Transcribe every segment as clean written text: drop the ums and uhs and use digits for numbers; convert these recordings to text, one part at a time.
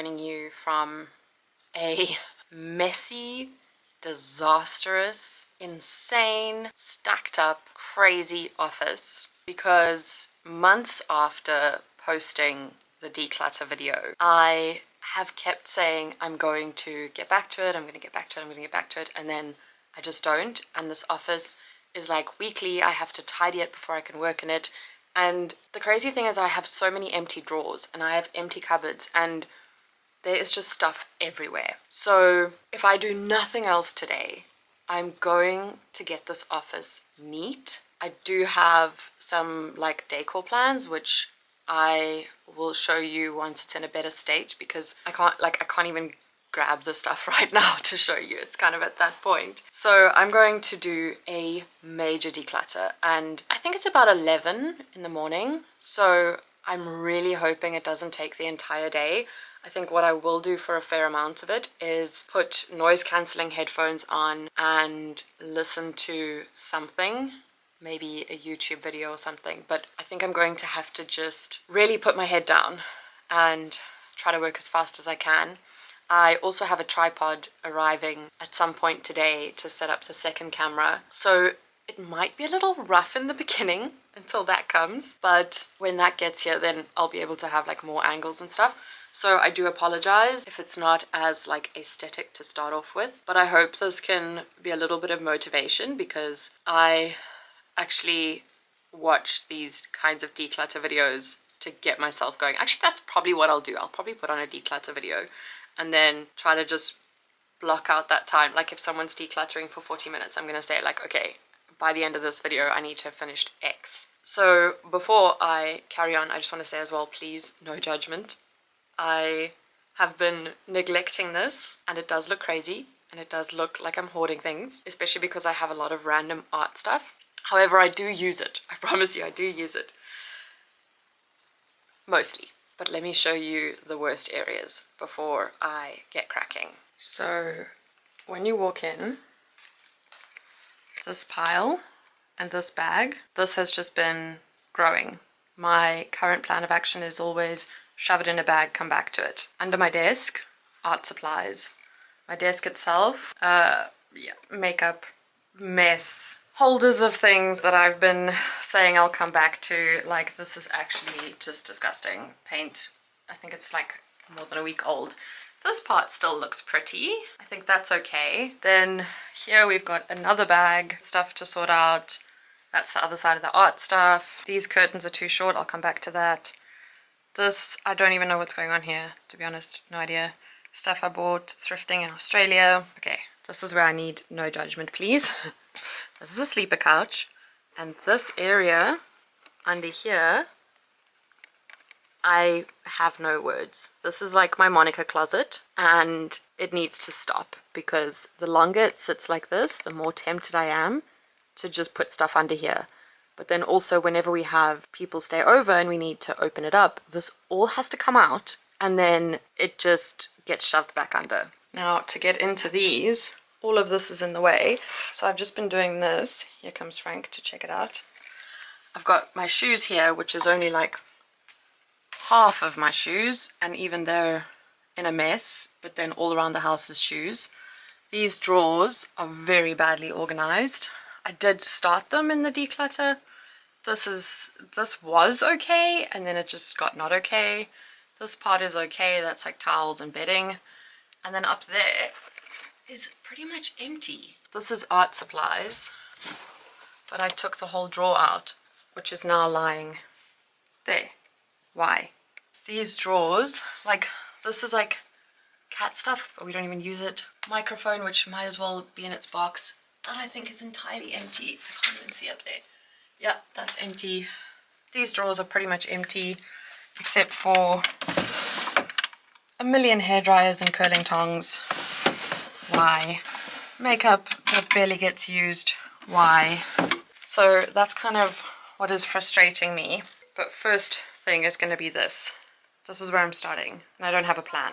joining you from a messy, disastrous, insane, stacked up, crazy office, because months after posting the declutter video, I have kept saying I'm going to get back to it, I'm going to get back to it, I'm going to get back to it, and then I just don't. And this office is like weekly, I have to tidy it before I can work in it. And the crazy thing is I have so many empty drawers and I have empty cupboards and there is just stuff everywhere. So if I do nothing else today, I'm going to get this office neat. I do have some like decor plans, which I will show you once it's in a better state, because I can't even grab the stuff right now to show you. It's kind of at that point. So I'm going to do a major declutter, and I think it's about 11 in the morning. So I'm really hoping it doesn't take the entire day. I think what I will do for a fair amount of it is put noise cancelling headphones on and listen to something, maybe a YouTube video or something. But I think I'm going to have to just really put my head down and try to work as fast as I can. I also have a tripod arriving at some point today to set up the second camera. So it might be a little rough in the beginning until that comes. But when that gets here, then I'll be able to have like more angles and stuff. So I do apologize if it's not as like aesthetic to start off with. But I hope this can be a little bit of motivation, because I actually watch these kinds of declutter videos to get myself going. Actually, that's probably what I'll do. I'll probably put on a declutter video and then try to just block out that time. Like if someone's decluttering for 40 minutes, I'm going to say like, okay, by the end of this video, I need to have finished X. So before I carry on, I just want to say as well, please, no judgment. I have been neglecting this and it does look crazy and it does look like I'm hoarding things, especially because I have a lot of random art stuff. However, I do use it. I promise you, I do use it. Mostly. But let me show you the worst areas before I get cracking. So when you walk in, this pile and this bag, this has just been growing. My current plan of action is always shove it in a bag, come back to it. Under my desk, art supplies. My desk itself, makeup, mess, holders of things that I've been saying I'll come back to. Like, this is actually just disgusting. Paint, I think it's like more than a week old. This part still looks pretty. I think that's okay. Then here we've got another bag, stuff to sort out. That's the other side of the art stuff. These curtains are too short, I'll come back to that. This, I don't even know what's going on here, to be honest, no idea. Stuff I bought thrifting in Australia. Okay, this is where I need no judgment, please. This is a sleeper couch, and this area under here, I have no words. This is like my Monica closet, and it needs to stop, because the longer it sits like this, the more tempted I am to just put stuff under here. But then also whenever we have people stay over and we need to open it up, this all has to come out and then it just gets shoved back under. Now to get into these, all of this is in the way. So I've just been doing this. Here comes Frank to check it out. I've got my shoes here, which is only like half of my shoes, and even they're in a mess, but then all around the house is shoes. These drawers are very badly organized. I did start them in the declutter. This was okay, and then it just got not okay. This part is okay, that's like towels and bedding. And then up there is pretty much empty. This is art supplies, but I took the whole drawer out, which is now lying there. Why? These drawers, like this is like cat stuff, but we don't even use it. Microphone, which might as well be in its box. That I think is entirely empty. I can't even see up there. Yeah, that's empty. These drawers are pretty much empty, except for a million hair dryers and curling tongs. Why? Makeup that barely gets used. Why? So that's kind of what is frustrating me. But first thing is going to be this. This is where I'm starting, and I don't have a plan.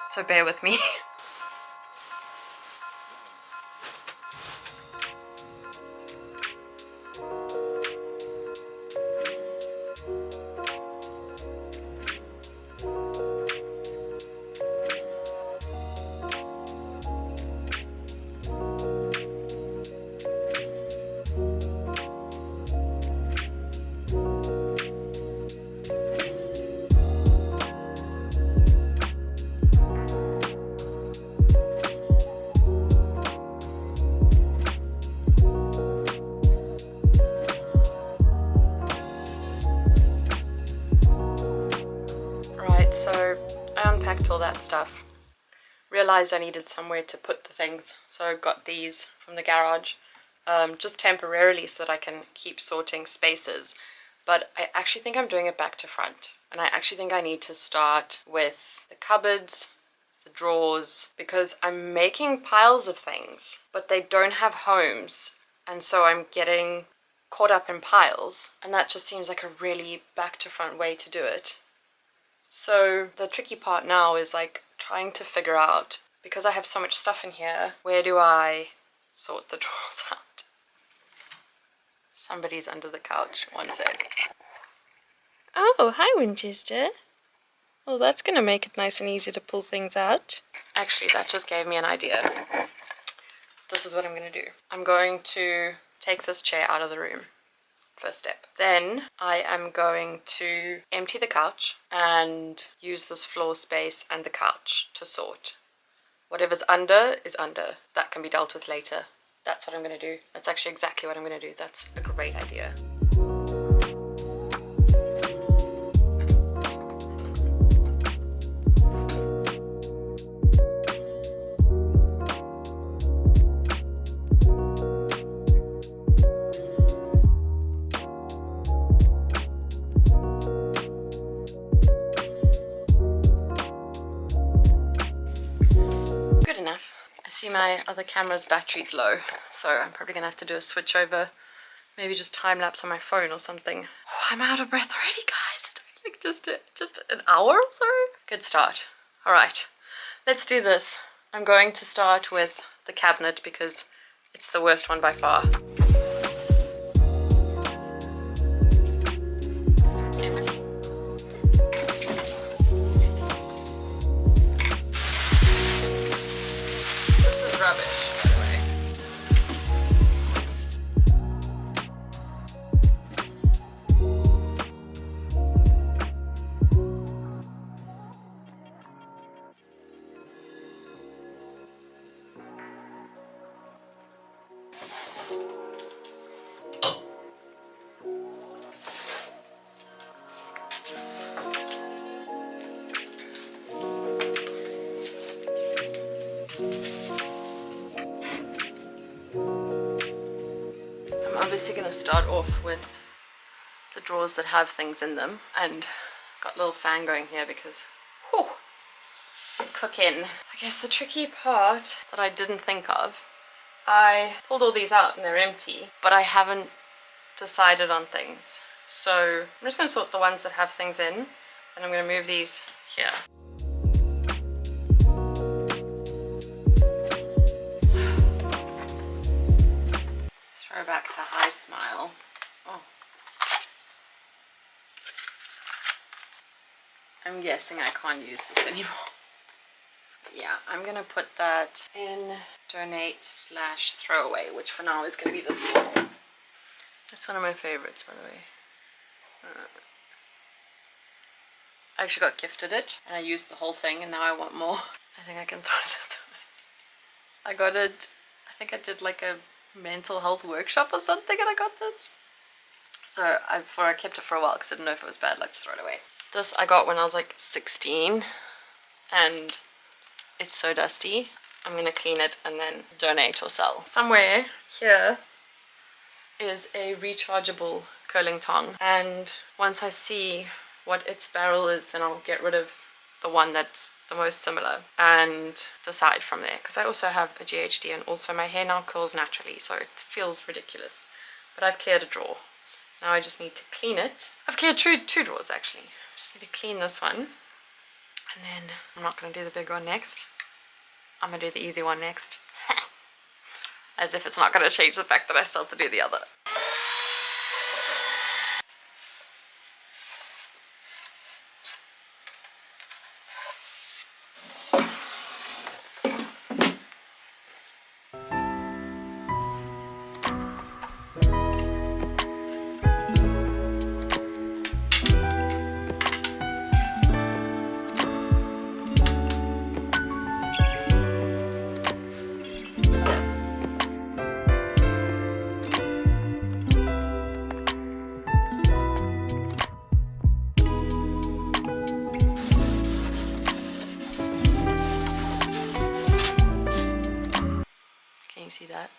So bear with me. stuff. Realized I needed somewhere to put the things, so got these from the garage, just temporarily so that I can keep sorting spaces. But I actually think I'm doing it back to front, and I actually think I need to start with the cupboards, the drawers, because I'm making piles of things, but they don't have homes, and so I'm getting caught up in piles, and that just seems like a really back to front way to do it. So the tricky part now is like trying to figure out, because I have so much stuff in here, where do I sort the drawers out? Somebody's under the couch. One sec. Oh, hi Winchester. Well, that's going to make it nice and easy to pull things out. Actually, that just gave me an idea. This is what I'm going to do. I'm going to take this chair out of the room. First step. Then I am going to empty the couch and use this floor space and the couch to sort. Whatever's under is under. That can be dealt with later. That's what I'm going to do. That's actually exactly what I'm going to do. That's a great idea. Good enough. I see my other camera's battery's low, so I'm probably gonna have to do a switch over, maybe just time lapse on my phone or something. Oh, I'm out of breath already, guys. It's like just an hour or so. Good start. All right, let's do this. I'm going to start with the cabinet because it's the worst one by far. Empty. This is rubbish, by the way. I'm obviously going to start off with the drawers that have things in them, and got a little fan going here because whew, it's cooking. I guess the tricky part that I didn't think of, I pulled all these out and they're empty, but I haven't decided on things. So I'm just going to sort the ones that have things in, and I'm going to move these here. Throw back to high smile. Oh. I'm guessing I can't use this anymore. Yeah, I'm gonna put that in donate/throwaway, which for now is gonna be this one. That's one of my favorites, by the way. I actually got gifted it, and I used the whole thing, and now I want more. I think I can throw this away. I got it, I think I did like a mental health workshop or something, and I got this. So I kept it for a while because I didn't know if it was bad luck to throw it away. This I got when I was like 16, and it's so dusty. I'm gonna clean it and then donate or sell. Somewhere here is a rechargeable curling tong, and once I see what its barrel is, then I'll get rid of the one that's the most similar and decide from there, because I also have a GHD and also my hair now curls naturally, so it feels ridiculous. But I've cleared a drawer. Now I just need to clean it. I've cleared two drawers actually. Just need to clean this one, and then I'm not going to do the big one next. I'm going to do the easy one next. As if it's not going to change the fact that I still have to do the other. see that?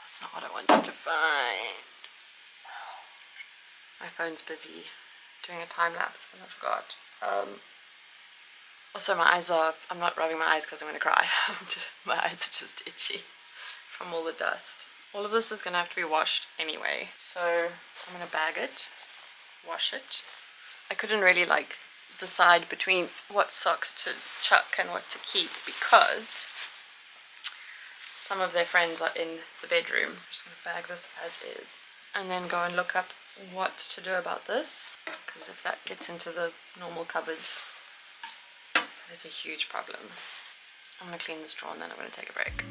That's not what I wanted to find. My phone's busy doing a time lapse and I forgot. Also my eyes are, I'm not rubbing my eyes because I'm going to cry. My eyes are just itchy from all the dust. All of this is going to have to be washed anyway. So I'm going to bag it, wash it. I couldn't really like decide between what socks to chuck and what to keep because some of their friends are in the bedroom. I'm just going to bag this as is and then go and look up what to do about this, because if that gets into the normal cupboards, there's a huge problem. I'm going to clean this drawer and then I'm going to take a break.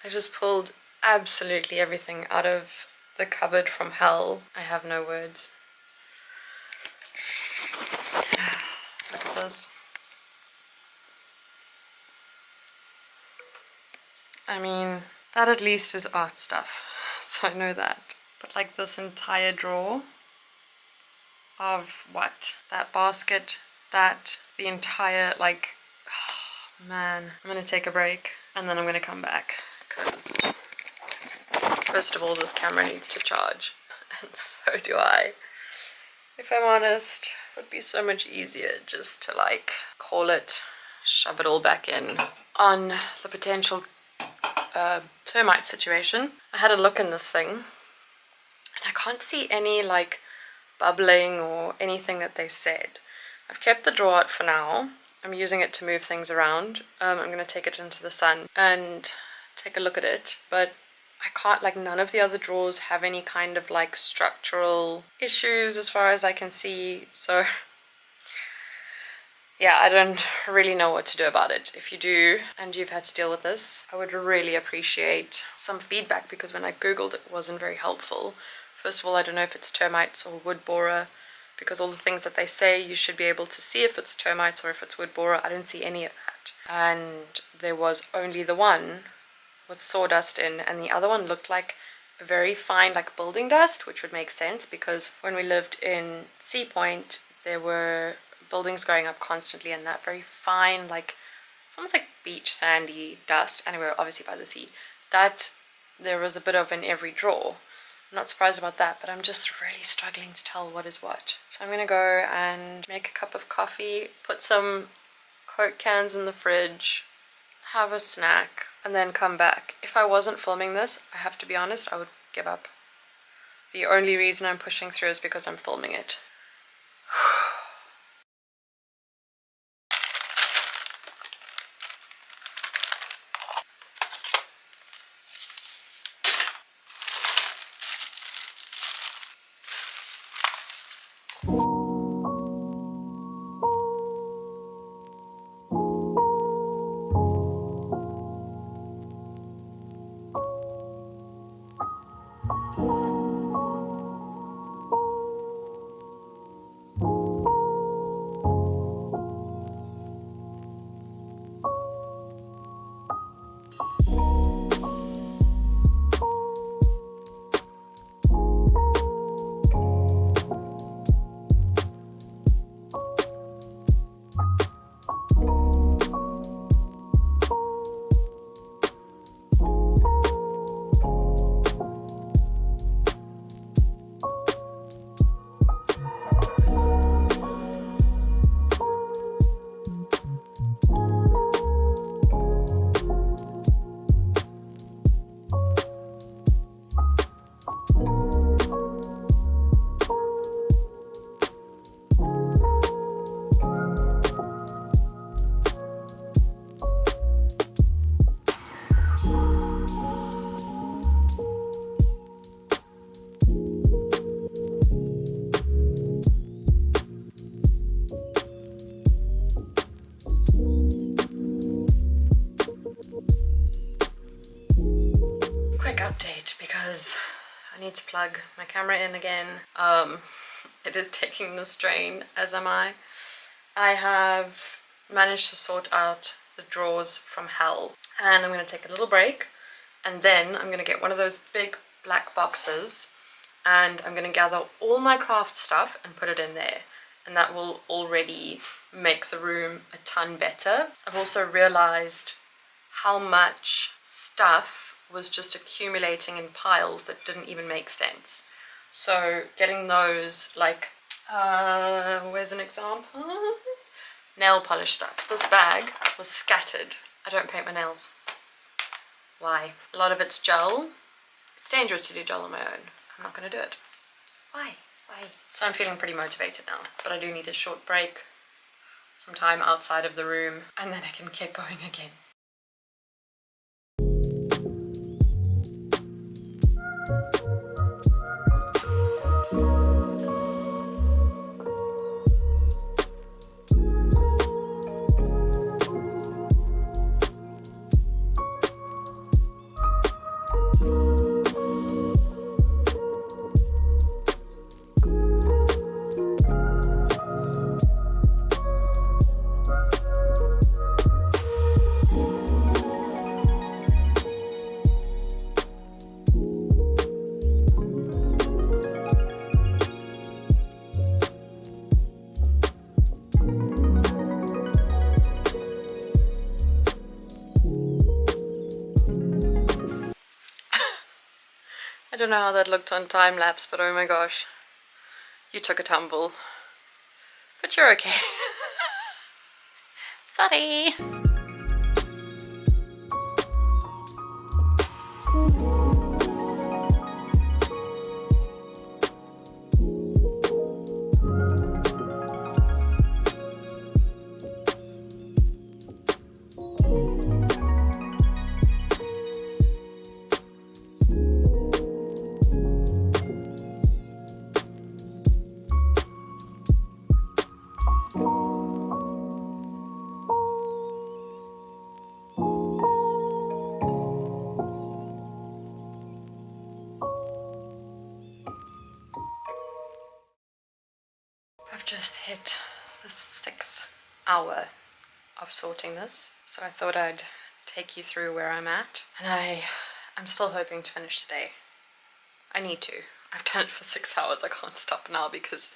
I just pulled absolutely everything out of the cupboard from hell. I have no words. Look at this. I mean, that at least is art stuff, so I know that. But like this entire drawer of what? That basket, that, the entire, like, oh, man. I'm gonna take a break and then I'm gonna come back. Because first of all, this camera needs to charge, and so do I. If I'm honest, it would be so much easier just to like call it, shove it all back in. On the potential termite situation, I had a look in this thing and I can't see any like bubbling or anything that they said. I've kept the drawer out for now. I'm using it to move things around. I'm going to take it into the sun and take a look at it, but I can't, like, none of the other drawers have any kind of like structural issues as far as I can see, so yeah, I don't really know what to do about it. If you do and you've had to deal with this, I would really appreciate some feedback, because when I googled it wasn't very helpful. First of all, I don't know if it's termites or wood borer, because all the things that they say you should be able to see if it's termites or if it's wood borer, I didn't see any of that. And there was only the one with sawdust in, and the other one looked like a very fine like building dust, which would make sense because when we lived in Sea Point there were buildings going up constantly, and that very fine, like, it's almost like beach sandy dust, and we were obviously by the sea, that there was a bit of in every drawer. I'm not surprised about that, but I'm just really struggling to tell what is what. So I'm gonna go and make a cup of coffee, put some Coke cans in the fridge, have a snack, and then come back. If I wasn't filming this, I have to be honest, I would give up. The only reason I'm pushing through is because I'm filming it. Quick update because I need to plug my camera in again. It is taking the strain, as am I. I have managed to sort out the drawers from hell, and I'm going to take a little break, and then I'm going to get one of those big black boxes, and I'm going to gather all my craft stuff and put it in there, and that will already make the room a ton better. I've also realized how much stuff was just accumulating in piles that didn't even make sense. So getting those, like, where's an example? Nail polish stuff. This bag was scattered. I don't paint my nails. Why? A lot of it's gel. It's dangerous to do gel on my own. I'm not going to do it. Why? So I'm feeling pretty motivated now, but I do need a short break, some time outside of the room, and then I can get going again. I don't know how that looked on time lapse, but oh my gosh, you took a tumble. But you're okay. Sorry. I've just hit the 6th hour of sorting this, so I thought I'd take you through where I'm at, and I'm still hoping to finish today. I need to. I've done it for 6 hours. I can't stop now because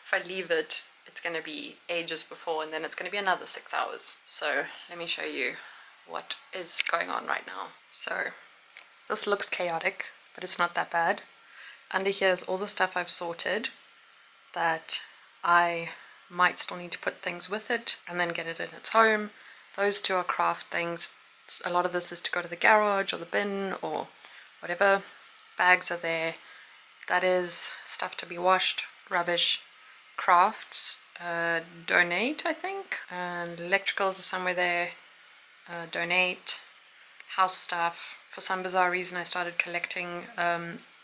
if I leave it, it's going to be ages before, and then it's going to be another 6 hours. So let me show you what is going on right now. So this looks chaotic, but it's not that bad. Under here is all the stuff I've sorted that I might still need to put things with it and then get it in its home. Those two are craft things. A lot of this is to go to the garage or the bin or whatever. Bags are there. That is stuff to be washed, rubbish, crafts, donate I think, and electricals are somewhere there, donate, house stuff. For some bizarre reason I started collecting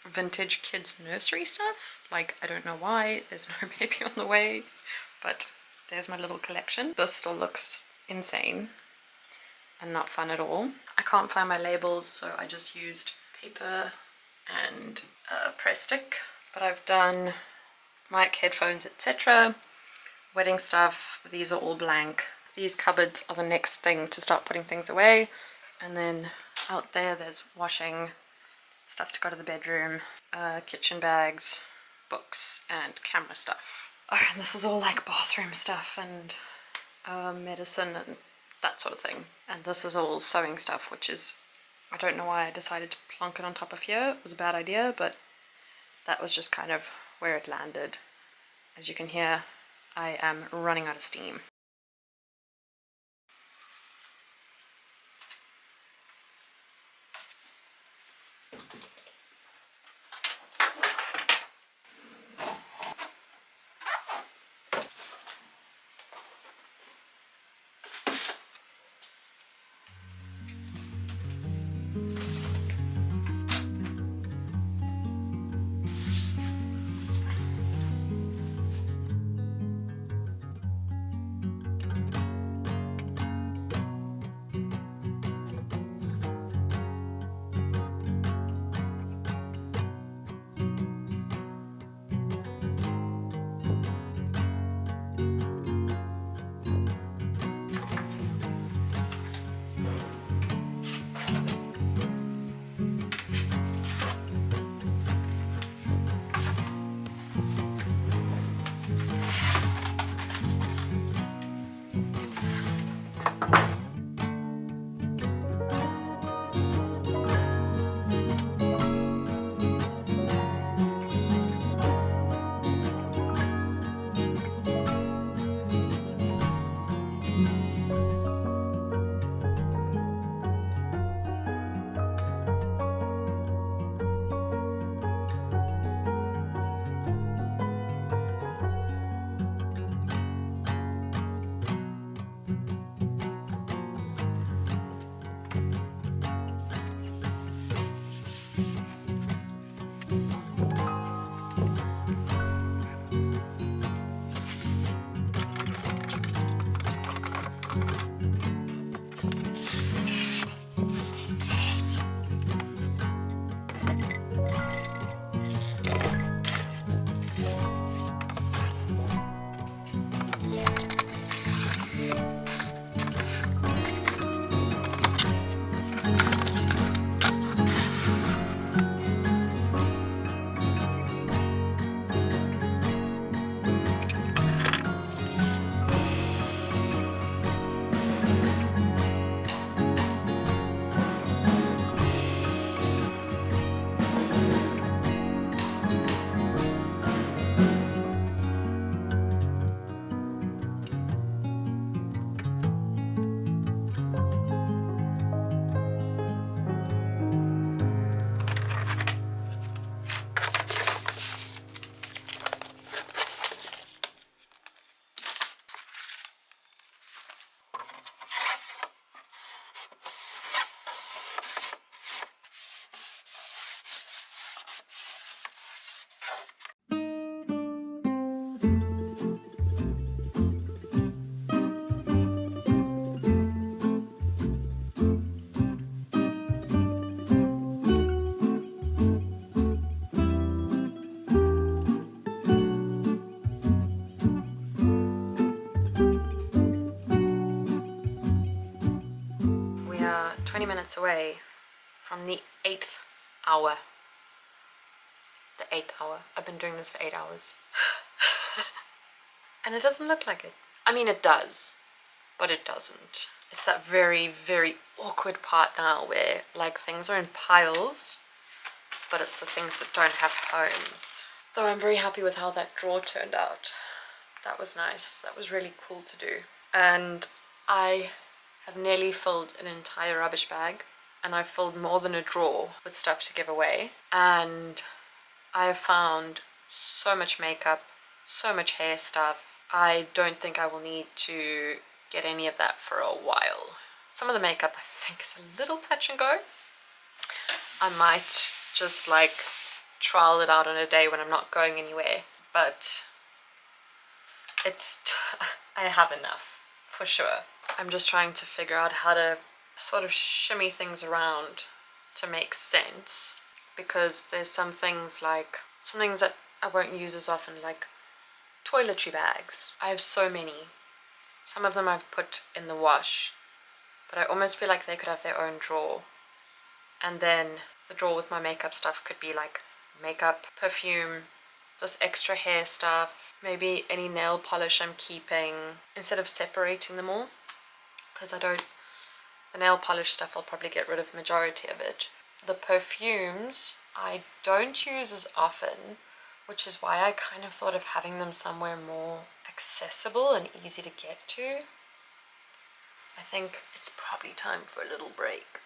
vintage kids nursery stuff. Like, I don't know why, there's no baby on the way, but there's my little collection. This still looks insane and not fun at all. I can't find my labels, so I just used paper and press stick. But I've done mic, headphones, etc. Wedding stuff, these are all blank. These cupboards are the next thing to start putting things away. And then out there, there's washing, stuff to go to the bedroom, kitchen bags, books, and camera stuff. Oh, and this is all like bathroom stuff and medicine and that sort of thing. And this is all sewing stuff, which is, I don't know why I decided to plonk it on top of here. It was a bad idea, but that was just kind of where it landed. As you can hear, I am running out of steam. We are 20 minutes away from the 8th hour. The 8th hour. I've been doing this for 8 hours. And it doesn't look like it. I mean, it does, but it doesn't. It's that very, very awkward part now where, like, things are in piles, but it's the things that don't have homes. Though I'm very happy with how that drawer turned out. that was nice. That was really cool to do. And I have nearly filled an entire rubbish bag, and I've filled more than a drawer with stuff to give away. And I have found so much makeup, so much hair stuff. I don't think I will need to get any of that for a while. Some of the makeup I think is a little touch and go. I might just like trial it out on a day when I'm not going anywhere, but I have enough for sure. I'm just trying to figure out how to sort of shimmy things around to make sense, because there's some things that I won't use as often, like toiletry bags. I have so many. Some of them I've put in the wash, but I almost feel like they could have their own drawer. And then the drawer with my makeup stuff could be like makeup, perfume, this extra hair stuff, maybe any nail polish I'm keeping, instead of separating them all, because the nail polish stuff I'll probably get rid of the majority of it. The perfumes I don't use as often, which is why I kind of thought of having them somewhere more accessible and easy to get to. I think it's probably time for a little break,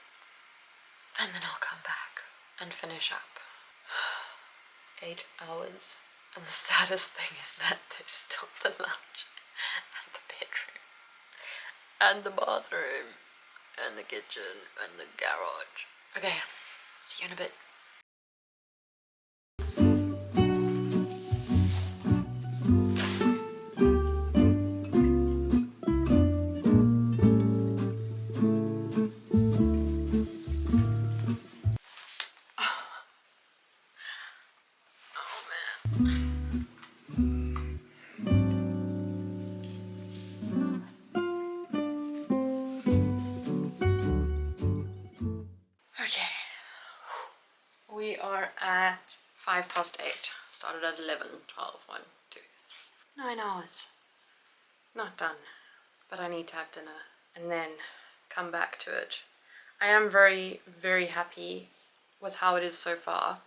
and then I'll come back and finish up. 8 hours, and the saddest thing is that there's still the lounge and the bedroom and the bathroom and the kitchen and the garage. Okay, see you in a bit. Okay, we are at 8:05. Started at 11, 12, 1, 2, 3, 9 hours. Not done, but I need to have dinner and then come back to it. I am very, very happy with how it is so far.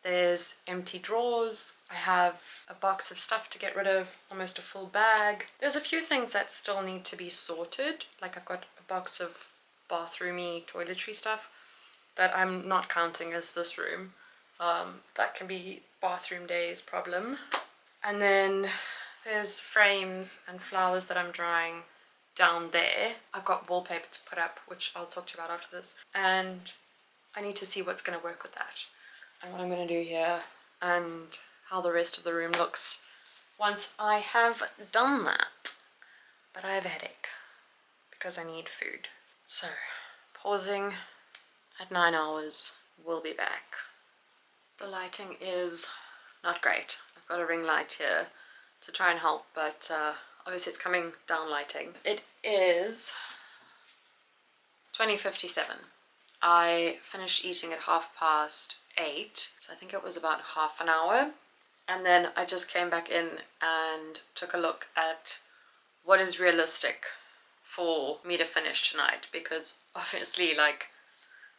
There's empty drawers. I have a box of stuff to get rid of, almost a full bag. There's a few things that still need to be sorted. Like I've got a box of bathroomy toiletry stuff that I'm not counting as this room. That can be bathroom day's problem. And then there's frames and flowers that I'm drying down there. I've got wallpaper to put up, which I'll talk to you about after this. And I need to see what's going to work with that, and what I'm going to do here, and how the rest of the room looks once I have done that. But I have a headache because I need food. So, pausing at 9 hours. We'll be back. The lighting is not great. I've got a ring light here to try and help, but obviously it's coming down lighting. It is 20:57. I finished eating at 8:30, so I think it was about half an hour. And then I just came back in and took a look at what is realistic for me to finish tonight, because obviously like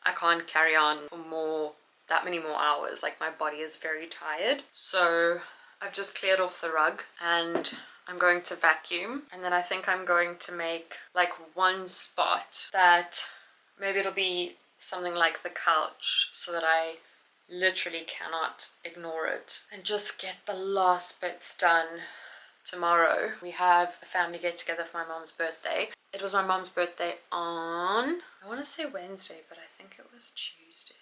I can't carry on for that many more hours. Like my body is very tired. So I've just cleared off the rug and I'm going to vacuum, and then I think I'm going to make like one spot that maybe it'll be something like the couch, so that I literally cannot ignore it, and just get the last bits done. Tomorrow we have a family get together for my mom's birthday. It was my mom's birthday on, I want to say Wednesday, but I think it was Tuesday.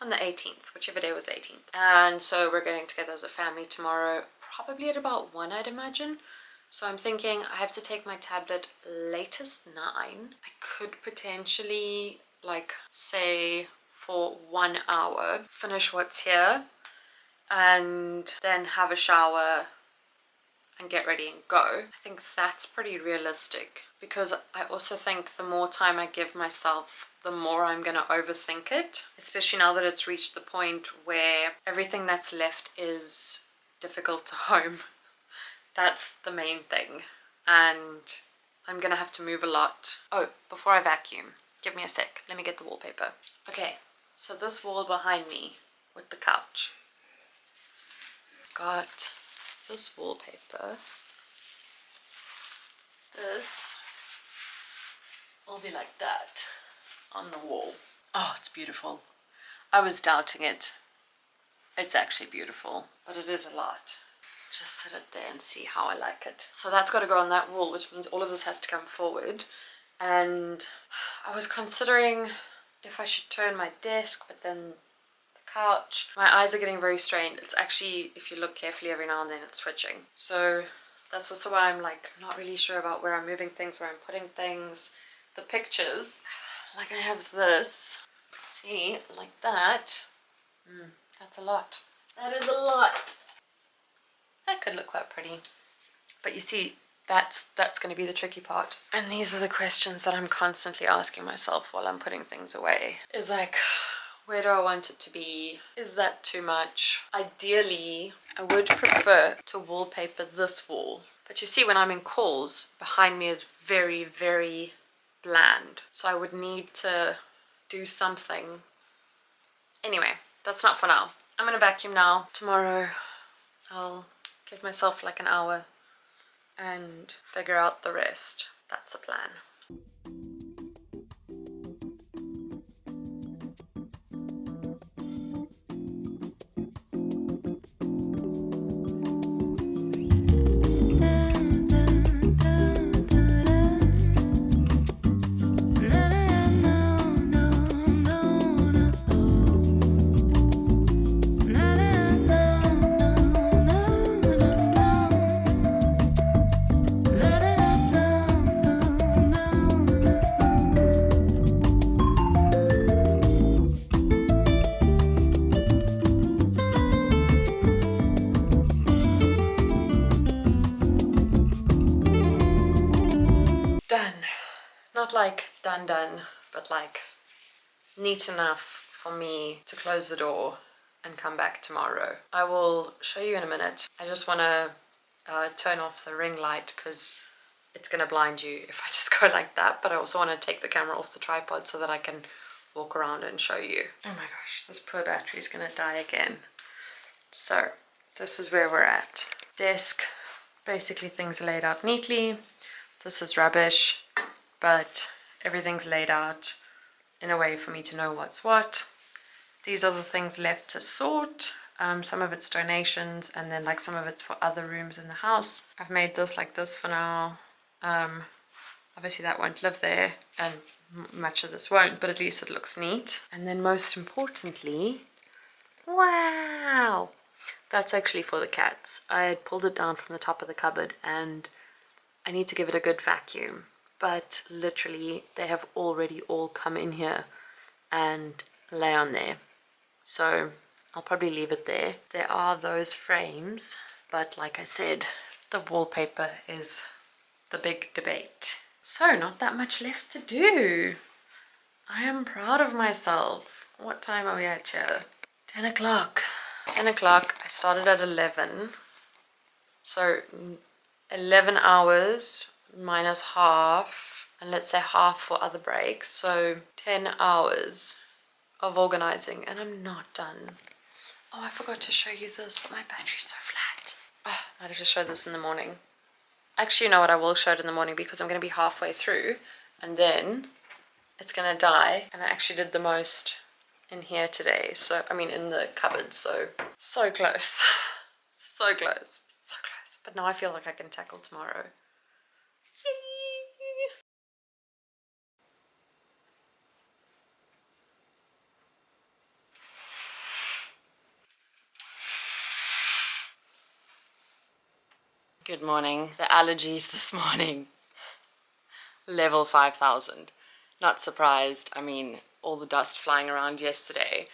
On the 18th, whichever day was 18th. And so we're getting together as a family tomorrow, probably at about 1, I'd imagine. So I'm thinking I have to take my tablet latest 9. I could potentially, like, say for 1 hour, finish what's here, and then have a shower and get ready and go. I think that's pretty realistic, because I also think the more time I give myself, the more I'm gonna overthink it, especially now that it's reached the point where everything that's left is difficult to home. That's the main thing, and I'm gonna have to move a lot. Oh, before I vacuum, give me a sec, let me get the wallpaper. Okay, so this wall behind me with the couch, got this wallpaper this will be like that on the wall. Oh, it's beautiful. I was doubting it. It's actually beautiful, but it is a lot. Just sit it there and see how I like it. So that's got to go on that wall, which means all of this has to come forward. And I was considering if I should turn my desk, but then the couch. My eyes are getting very strained. It's actually, if you look carefully every now and then, it's twitching. So that's also why I'm like not really sure about where I'm moving things, where I'm putting things. The pictures, like I have this, see, like that. That's a lot. That is a lot. That could look quite pretty. But you see, that's going to be the tricky part. And these are the questions that I'm constantly asking myself while I'm putting things away. Is like, where do I want it to be? Is that too much? Ideally, I would prefer to wallpaper this wall. But you see, when I'm in calls, behind me is very, very bland. So I would need to do something. Anyway, that's not for now. I'm going to vacuum now. Tomorrow, I'll give myself like an hour and figure out the rest. That's the plan. Done. Not like done, but like neat enough for me to close the door and come back tomorrow. I will show you in a minute. I just want to turn off the ring light because it's going to blind you if I just go like that, but I also want to take the camera off the tripod so that I can walk around and show you. Oh my gosh, this poor battery is going to die again. So this is where we're at. Desk, basically things are laid out neatly. This is rubbish, but everything's laid out in a way for me to know what's what. These are the things left to sort. Some of it's donations, and then like some of it's for other rooms in the house. I've made this like this for now. Obviously that won't live there, and much of this won't, but at least it looks neat. And then most importantly, wow, that's actually for the cats. I had pulled it down from the top of the cupboard and I need to give it a good vacuum, but literally they have already all come in here and lay on there. So I'll probably leave it there. There are those frames, but like I said, the wallpaper is the big debate. So not that much left to do. I am proud of myself. What time are we at here? 10 o'clock. 10 o'clock. I started at 11. So 11 hours minus half, and let's say half for other breaks, so 10 hours of organizing, and I'm not done. Oh, I forgot to show you this, but my battery's so flat. Oh, I might have to show this in the morning. Actually, you know what, I will show it in the morning because I'm going to be halfway through and then it's going to die. And I actually did the most in here today, so I mean in the cupboard, so close. So close. So close. But now I feel like I can tackle tomorrow. Yay! Good morning. The allergies this morning. Level 5,000. Not surprised. I mean, all the dust flying around yesterday.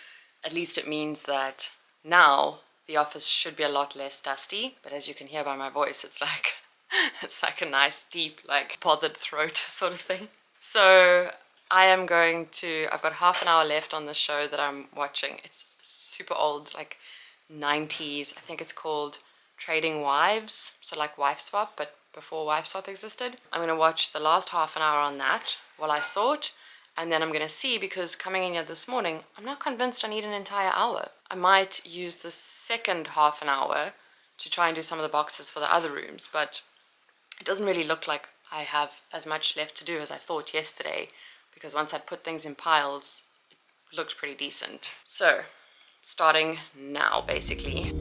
At least it means that now the office should be a lot less dusty. But as you can hear by my voice, it's like it's like a nice deep, like bothered throat sort of thing. So I've got half an hour left on the show that I'm watching. It's super old, like 90s. I think it's called Trading Wives. So like Wife Swap, but before Wife Swap existed. I'm going to watch the last half an hour on that while I sort. And then I'm going to see, because coming in here this morning, I'm not convinced I need an entire hour. I might use the second half an hour to try and do some of the boxes for the other rooms, but it doesn't really look like I I have as much left to do as I thought yesterday, because once I'd put things in piles, it looked pretty decent. So, starting now, basically.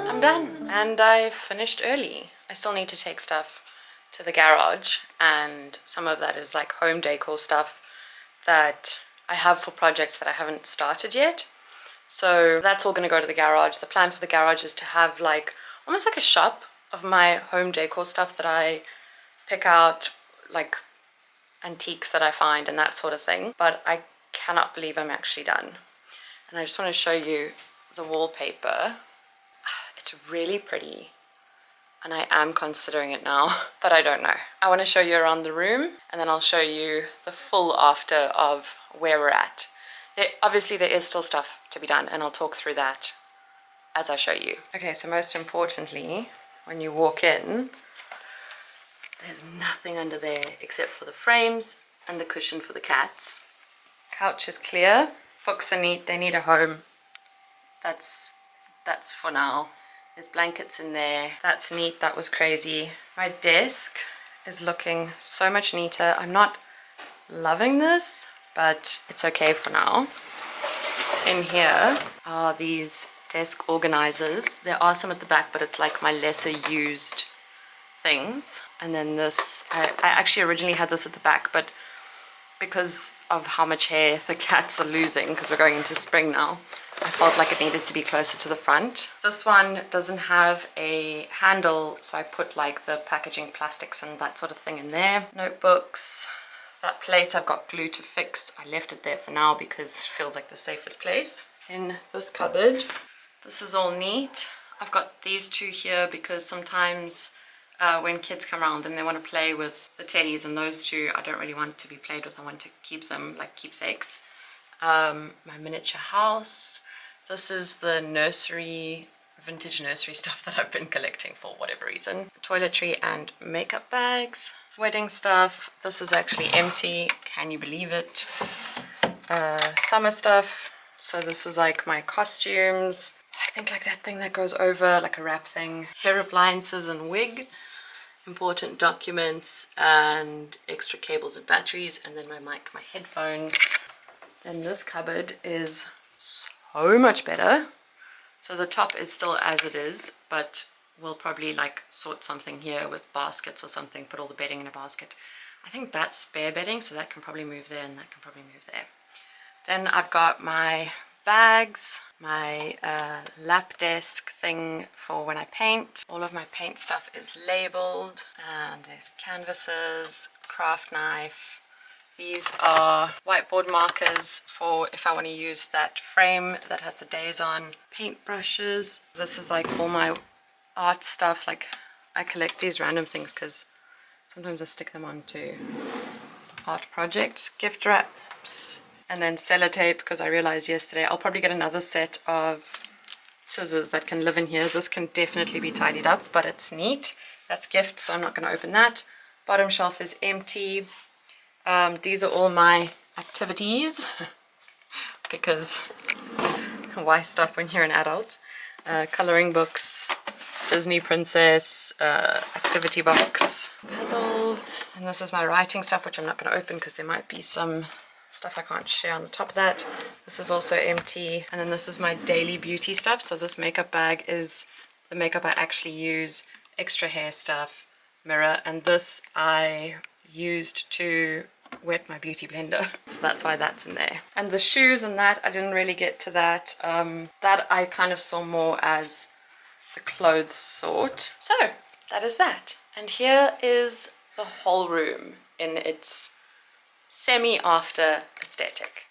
I'm done, and I finished early. I still need to take stuff to the garage, and some of that is like home decor stuff that I have for projects that I haven't started yet. So that's all going to go to the garage. The plan for the garage is to have like almost like a shop of my home decor stuff that I pick out, like antiques that I find and that sort of thing. But I cannot believe I'm actually done. And I just want to show you the wallpaper. It's really pretty, and I am considering it now, but I don't know. I want to show you around the room, and then I'll show you the full after of where we're at. Obviously there is still stuff to be done, and I'll talk through that as I show you. Okay, so most importantly, when you walk in, there's nothing under there except for the frames and the cushion for the cats. Couch is clear. Books are neat. They need a home. That's for now. There's blankets in there. That's neat. That was crazy. My desk is looking so much neater. I'm not loving this, but it's okay for now. In here are these desk organizers. There are some at the back, but it's like my lesser used things. And then this, I actually originally had this at the back, but because of how much hair the cats are losing, because we're going into spring now, I felt like it needed to be closer to the front. This one doesn't have a handle, so I put like the packaging plastics and that sort of thing in there. Notebooks. That plate I've got glue to fix. I left it there for now because it feels like the safest place. In this cupboard, this is all neat. I've got these two here because sometimes when kids come around and they want to play with the teddies, and those two I don't really want to be played with. I want to keep them like keepsakes. My miniature house. This is the nursery, vintage nursery stuff that I've been collecting for whatever reason. Toiletry and makeup bags. Wedding stuff. This is actually empty. Can you believe it? Summer stuff. So this is like my costumes. I think like that thing that goes over, like a wrap thing. Hair appliances and wig. Important documents and extra cables and batteries. And then my mic, my headphones. Then this cupboard is so much better. So the top is still as it is, but we'll probably like sort something here with baskets or something, put all the bedding in a basket. I think that's spare bedding, so that can probably move there and that can probably move there. Then I've got my bags, my lap desk thing for when I paint. All of my paint stuff is labeled, and there's canvases, craft knife. These are whiteboard markers for if I want to use that frame that has the days on. Paint brushes. This is like all my art stuff. Like I collect these random things because sometimes I stick them onto art projects. Gift wraps, and then sellotape, because I realized yesterday I'll probably get another set of scissors that can live in here. This can definitely be tidied up, but it's neat. That's gift, so I'm not going to open that. Bottom shelf is empty. These are all my activities because why stop when you're an adult? Coloring books, Disney princess, activity box, puzzles, and this is my writing stuff, which I'm not going to open because there might be some stuff I can't share on the top of that. This is also empty. And then this is my daily beauty stuff. So this makeup bag is the makeup I actually use, extra hair stuff, mirror, and this I used to wet my beauty blender, so that's why that's in there. And the shoes and that, I didn't really get to that. That I kind of saw more as the clothes sort. So that is that. And here is the whole room in its semi-after aesthetic.